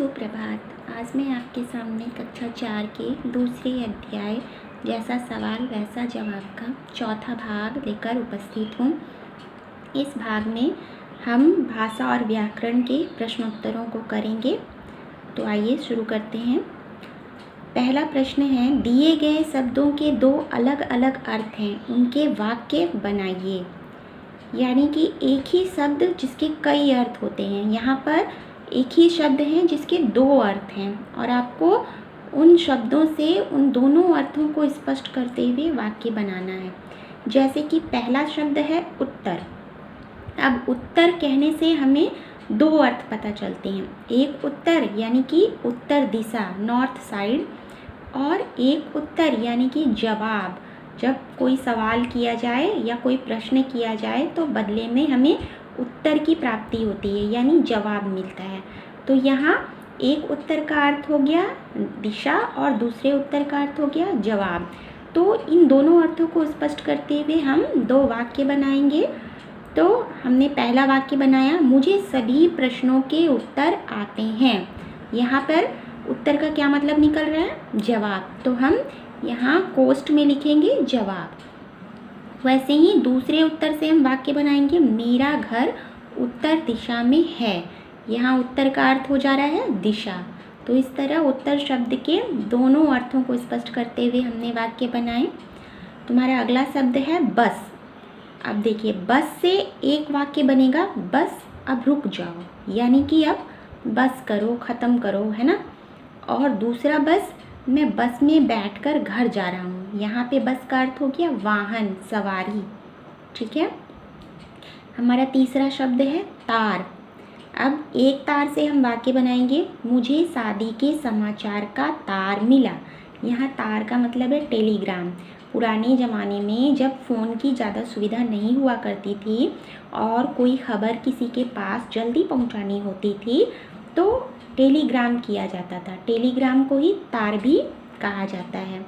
सुप्रभात। आज मैं आपके सामने कक्षा 4 के दूसरे अध्याय जैसा सवाल वैसा जवाब का चौथा भाग लेकर उपस्थित हूँ। इस भाग में हम भाषा और व्याकरण के प्रश्नोत्तरों को करेंगे। तो आइए शुरू करते हैं। पहला प्रश्न है, दिए गए शब्दों के दो अलग अलग अर्थ हैं, उनके वाक्य बनाइए। यानी कि एक ही शब्द जिसके कई अर्थ होते हैं, यहाँ पर एक ही शब्द है जिसके दो अर्थ हैं और आपको उन शब्दों से उन दोनों अर्थों को स्पष्ट करते हुए वाक्य बनाना है। जैसे कि पहला शब्द है उत्तर। अब उत्तर कहने से हमें दो अर्थ पता चलते हैं। एक उत्तर यानी कि उत्तर दिशा, नॉर्थ साइड, और एक उत्तर यानी कि जवाब। जब कोई सवाल किया जाए या कोई प्रश्न किया जाए तो बदले में हमें उत्तर की प्राप्ति होती है, यानी जवाब मिलता है। तो यहाँ एक उत्तर का अर्थ हो गया दिशा और दूसरे उत्तर का अर्थ हो गया जवाब। तो इन दोनों अर्थों को स्पष्ट करते हुए हम दो वाक्य बनाएंगे। तो हमने पहला वाक्य बनाया, मुझे सभी प्रश्नों के उत्तर आते हैं। यहाँ पर उत्तर का क्या मतलब निकल रहा है? जवाब। तो हम यहाँ कोष्ठ में लिखेंगे जवाब। वैसे ही दूसरे उत्तर से हम वाक्य बनाएंगे, मेरा घर उत्तर दिशा में है। यहाँ उत्तर का अर्थ हो जा रहा है दिशा। तो इस तरह उत्तर शब्द के दोनों अर्थों को स्पष्ट करते हुए हमने वाक्य बनाए। तुम्हारा अगला शब्द है बस। अब देखिए, बस से एक वाक्य बनेगा, बस अब रुक जाओ, यानी कि अब बस करो, ख़त्म करो, है ना। और दूसरा बस, मैं बस में बैठकर घर जा रहा हूँ। यहाँ पे बस का अर्थ हो गया वाहन, सवारी। ठीक है। हमारा तीसरा शब्द है तार। अब एक तार से हम वाक्य बनाएंगे, मुझे शादी के समाचार का तार मिला। यहाँ तार का मतलब है टेलीग्राम। पुराने ज़माने में जब फ़ोन की ज़्यादा सुविधा नहीं हुआ करती थी और कोई खबर किसी के पास जल्दी पहुँचानी होती थी तो टेलीग्राम किया जाता था। टेलीग्राम को ही तार भी कहा जाता है।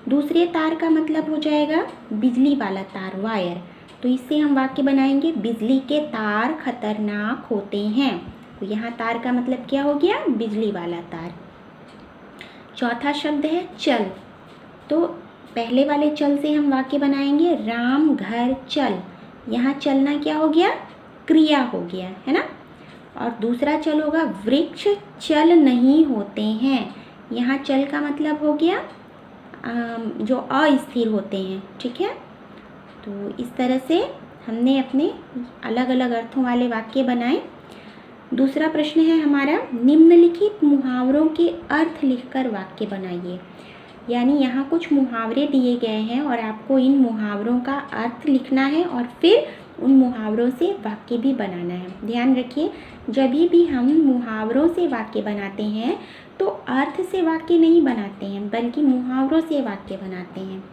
दूसरे तार का मतलब हो जाएगा बिजली वाला तार, वायर। तो इससे हम वाक्य बनाएंगे, बिजली के तार खतरनाक होते हैं। तो यहाँ तार का मतलब क्या हो गया? बिजली वाला तार। चौथा शब्द है चल। तो पहले वाले चल से हम वाक्य बनाएंगे, राम घर चल। यहाँ चलना क्या हो गया? क्रिया हो गया, है ना। और दूसरा चल होगा, वृक्ष चल नहीं होते हैं। यहाँ चल का मतलब हो गया जो अस्थिर होते हैं। ठीक है। तो इस तरह से हमने अपने अलग अलग अर्थों वाले वाक्य बनाए। दूसरा प्रश्न है हमारा, निम्नलिखित मुहावरों के अर्थ लिखकर वाक्य बनाइए। यानी यहाँ कुछ मुहावरे दिए गए हैं और आपको इन मुहावरों का अर्थ लिखना है और फिर उन मुहावरों से वाक्य भी बनाना है। ध्यान रखिए, जब भी हम मुहावरों से वाक्य बनाते हैं तो अर्थ से वाक्य नहीं बनाते हैं, बल्कि मुहावरों से वाक्य बनाते हैं।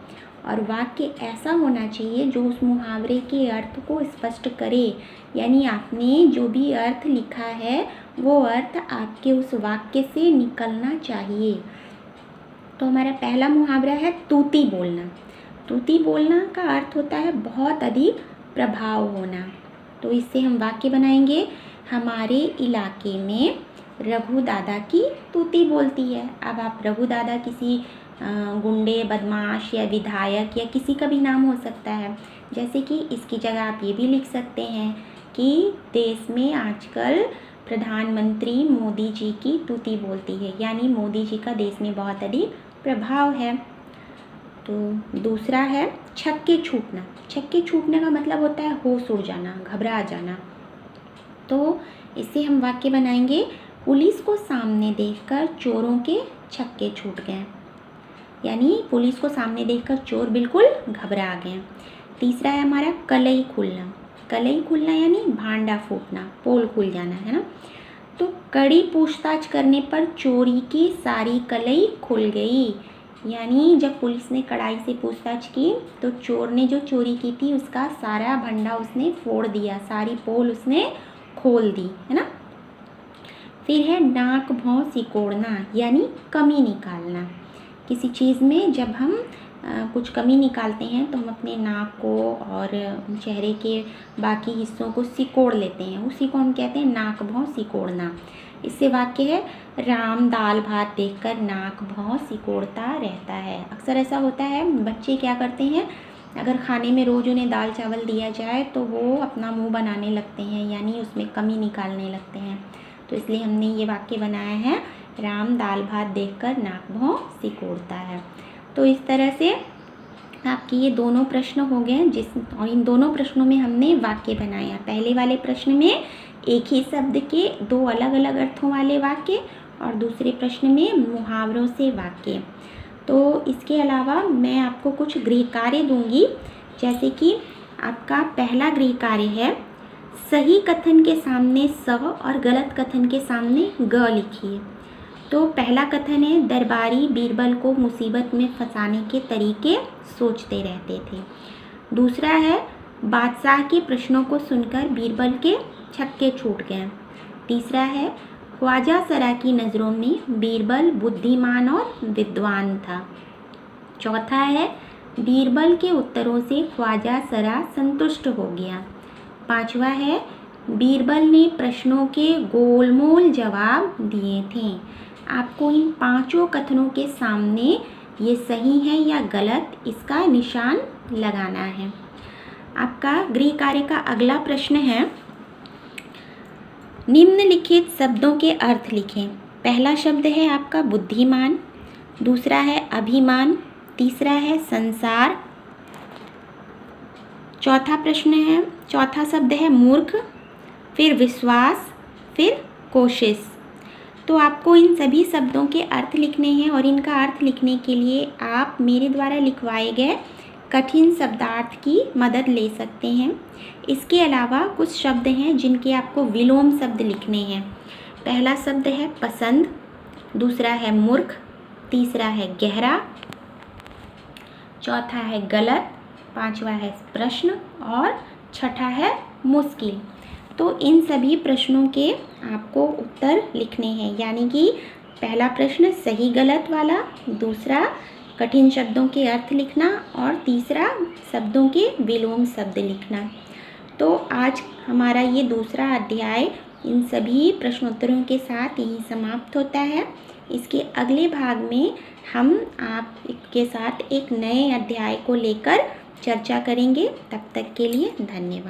और वाक्य ऐसा होना चाहिए जो उस मुहावरे के अर्थ को स्पष्ट करे। यानी आपने जो भी अर्थ लिखा है वो अर्थ आपके उस वाक्य से निकलना चाहिए। तो हमारा पहला मुहावरा है तूती बोलना। तूती बोलना का अर्थ होता है बहुत अधिक प्रभाव होना। तो इससे हम वाक्य बनाएंगे, हमारे इलाके में रघु दादा की तूती बोलती है। अब आप रघु दादा किसी गुंडे, बदमाश या विधायक या किसी का भी नाम हो सकता है। जैसे कि इसकी जगह आप ये भी लिख सकते हैं कि देश में आजकल प्रधानमंत्री मोदी जी की तूती बोलती है, यानी मोदी जी का देश में बहुत अधिक प्रभाव है। तो दूसरा है छक्के छूटना। छक्के छूटने का मतलब होता है होश उड़ जाना, घबरा जाना। तो इससे हम वाक्य बनाएंगे, पुलिस को सामने देखकर चोरों के छक्के छूट गए। यानी पुलिस को सामने देखकर चोर बिल्कुल घबरा गए। तीसरा है हमारा कलई खुलना। कलई खुलना यानी भांडा फूटना, पोल खुल जाना, है ना। तो कड़ी पूछताछ करने पर चोरी की सारी कलई खुल गई। यानी जब पुलिस ने कड़ाई से पूछताछ की तो चोर ने जो चोरी की थी उसका सारा भंडा उसने फोड़ दिया, सारी पोल उसने खोल दी, है ना। फिर है नाक भौं सिकोड़ना, यानी कमी निकालना। किसी चीज़ में जब हम कुछ कमी निकालते हैं तो हम अपने नाक को और चेहरे के बाकी हिस्सों को सिकोड़ लेते हैं, उसी को हम कहते हैं नाक भौं सिकोड़ना। इससे वाक्य है राम दाल भात देखकर नाक भौं सिकोड़ता रहता है। अक्सर ऐसा होता है, बच्चे क्या करते हैं, अगर खाने में रोज़ उन्हें दाल चावल दिया जाए तो वो अपना मुंह बनाने लगते हैं, यानी उसमें कमी निकालने लगते हैं। तो इसलिए हमने ये वाक्य बनाया है राम दाल भात देखकर नाक भौं सिकोड़ता है। तो इस तरह से आपके ये दोनों प्रश्न हो गए और इन दोनों प्रश्नों में हमने वाक्य बनाया। पहले वाले प्रश्न में एक ही शब्द के दो अलग अलग अर्थों वाले वाक्य और दूसरे प्रश्न में मुहावरों से वाक्य। तो इसके अलावा मैं आपको कुछ गृह कार्य दूंगी, जैसे कि आपका पहला गृह कार्य है सही कथन के सामने स और गलत कथन के सामने ग लिखिए। तो पहला कथन है दरबारी बीरबल को मुसीबत में फंसाने के तरीके सोचते रहते थे। दूसरा है बादशाह के प्रश्नों को सुनकर बीरबल के छक्के छूट गए। तीसरा है ख्वाजा सरा की नज़रों में बीरबल बुद्धिमान और विद्वान था। चौथा है बीरबल के उत्तरों से ख्वाजा सरा संतुष्ट हो गया। पांचवा है बीरबल ने प्रश्नों के गोलमोल जवाब दिए थे। आपको इन पांचों कथनों के सामने ये सही है या गलत इसका निशान लगाना है। आपका गृह कार्य का अगला प्रश्न है निम्नलिखित शब्दों के अर्थ लिखें। पहला शब्द है आपका बुद्धिमान, दूसरा है अभिमान, तीसरा है संसार, चौथा शब्द है मूर्ख, फिर विश्वास, फिर कोशिश। तो आपको इन सभी शब्दों के अर्थ लिखने हैं और इनका अर्थ लिखने के लिए आप मेरे द्वारा लिखवाए गए कठिन शब्दार्थ की मदद ले सकते हैं। इसके अलावा कुछ शब्द हैं जिनके आपको विलोम शब्द लिखने हैं। पहला शब्द है पसंद, दूसरा है मूर्ख, तीसरा है गहरा, चौथा है गलत, पांचवा है प्रश्न और छठा है मुश्किल। तो इन सभी प्रश्नों के आपको उत्तर लिखने हैं, यानी कि पहला प्रश्न सही गलत वाला, दूसरा कठिन शब्दों के अर्थ लिखना और तीसरा शब्दों के विलोम शब्द लिखना। तो आज हमारा ये दूसरा अध्याय इन सभी प्रश्नोत्तरों के साथ यही समाप्त होता है। इसके अगले भाग में हम आपके साथ एक नए अध्याय को लेकर चर्चा करेंगे। तब तक के लिए धन्यवाद।